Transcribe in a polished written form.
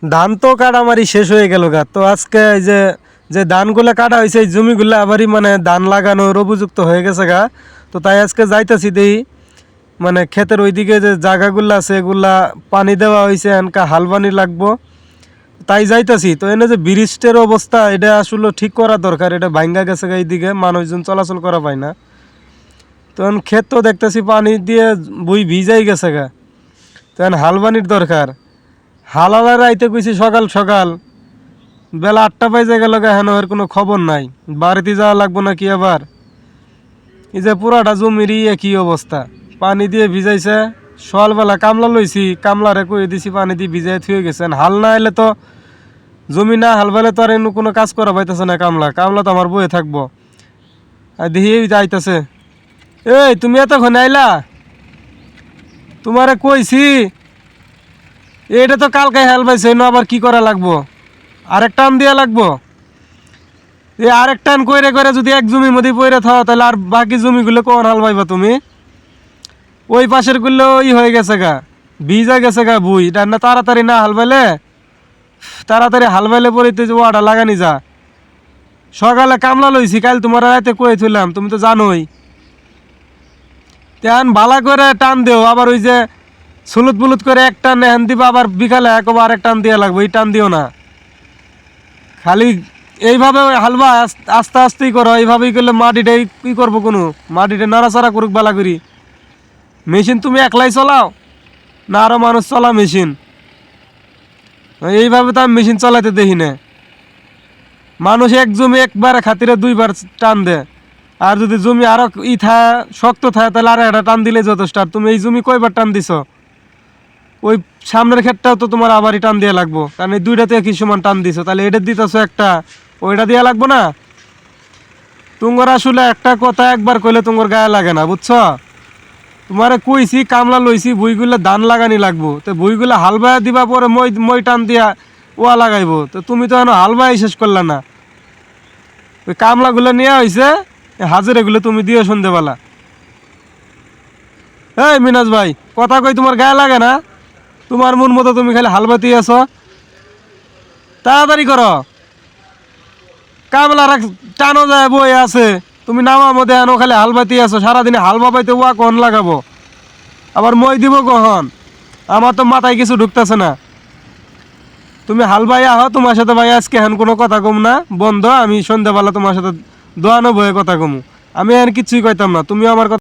ধান তো কাটামারি শেষ হয়ে গেল গা। তো আজকে এই যে যে ধানগুলো কাটা হয়েছে এই জমিগুলো আবারই মানে ধান লাগানোর উপযুক্ত হয়ে গেছে গা। তো তাই আজকে যাইতেছি দেখি মানে ক্ষেতের ওইদিকে যে জায়গাগুলো আছে এগুলা পানি দেওয়া হয়েছে এনকা হাল পানি লাগবো, তাই যাইতেছি। তো এনে যে ব্রিজের অবস্থা এটা আসলে ঠিক করা দরকার, এটা ভাঙ্গা গেছে গা, এইদিকে মানুষজন চলাচল করা পায় না। তো এখন ক্ষেত তো দেখতেছি পানি দিয়ে বই ভিজাই গেছে গা। তো এখন হাল পানির দরকার। হালালার আইতে কইছি সকাল সকাল, বেলা 8টা বাজে গেল গা, হেন এর কোনো খবর নাই। বাড়িতে যাওয়া লাগবো নাকি আবার? এই যে পুরাটা জমিরই একই অবস্থা, পানি দিয়ে ভিজাইছে। সকালবেলা কামলা লইছি, কামলারে কই দিছি পানি দিয়ে ভিজাই থুয়ে গেছেন। হাল না এলে তো জমি না হাল বেলে তো আর এনে কোনো কাজ করা পাইতেছে না। কামলা কামলা তো আমার বয়ে থাকবো। আর দেখি এই আইতাছে। এই তুমি এতক্ষণ আইলা? তোমারে কইছি এটা তো কালকে হাল পাইছে, আবার কি করা লাগবো? আরেক টান দিয়া লাগবো? এই আরেক টান কইরে করে যদি এক জমির মধ্যে পইরে থাও তাহলে আর বাকি জমিগুলো কোন হাল পাইবা তুমি? ওই পাশের গুলো হয়ে গেছে গা, ভিজা গেছে গা বুই। এটা না তাড়াতাড়ি না হাল পাইলে, তাড়াতাড়ি হাল পাইলে পরিতে যে ওয়াটা লাগানি যা। সকালে কামলা লইছি, কাল তোমার রাতে কয়ে থইলাম, তুমি তো জানোই। তেন ভালা করে টান দেও, আবার ওই যে সুলুত বুলুত করে এক টান এহান দিবা, আবার বিকালে একবার আরেক টান দিয়া লাগবে, এই টান দিও না। খালি এইভাবে হালবা আস্তে আস্তেই করো, এইভাবেই করলে মাটিটাই কি করবো, কোনো মাটিটা নাড়াচাড়া করুক বালা করি। মেশিন তুমি একলাই চলাও না আরো মানুষ চলা মেশিন? এইভাবে তো আমি মেশিন চালাইতে দেখি না। মানুষ এক জমি একবারে খাতিরে দুইবার টান দেয়। আর যদি জমি আরো শক্ত থাকে তাহলে আর একটা টান দিলে যথেষ্ট। আর তুমি এই জমি কয়বার টান দিছ? ওই সামনের ক্ষেতটাও তো তোমার আবারই টান দেওয়া লাগবো, কারণ এই দুইটাতে একই সমান টান দিছো, তাহলে এটা দিতেছো একটা, ওইটা দেওয়া লাগবো না? তোমার আসলে একটা কথা একবার কইলে তোমার গায়ে লাগে না, বুঝছো? তোমারে কইছি কামলা লইছি, বইগুলো ধান লাগানি লাগবো, তো বইগুলো হাল বায়া দিবা, পরে মই মই টান দিয়া ওয়া লাগাইবো। তো তুমি তো এখন হাল বাই শেষ করলা না। ওই কামলাগুলো নেওয়া হয়েছে, হাজিরাগুলো তুমি দিও সন্ধেবেলা। এই মিনাজ ভাই, কথা কই তোমার গায়ে লাগে না? তোমার মন মতো তুমি খালি হাল বাতি আছো। তাড়াতাড়ি করো, কামলার টানো যায় বই আছে, তুমি নামার মধ্যে আনো খালি হাল বাতি আছো। সারাদিনে হাল বাবাইতে ওয়া কখন লাগাবো, আবার মই দিব কখন? আমার তো মাথায় কিছু ঢুকতেছে না। তুমি হাল বাই আহ, তোমার সাথে ভাই আজকে এখন কোনো কথা কম না, বন্ধ। আমি সন্ধ্যাবেলা তোমার সাথে দোয়ানো বয়ে কথা কমু। আমি এখন কিচ্ছুই কইতাম না, তুমি আমার কথা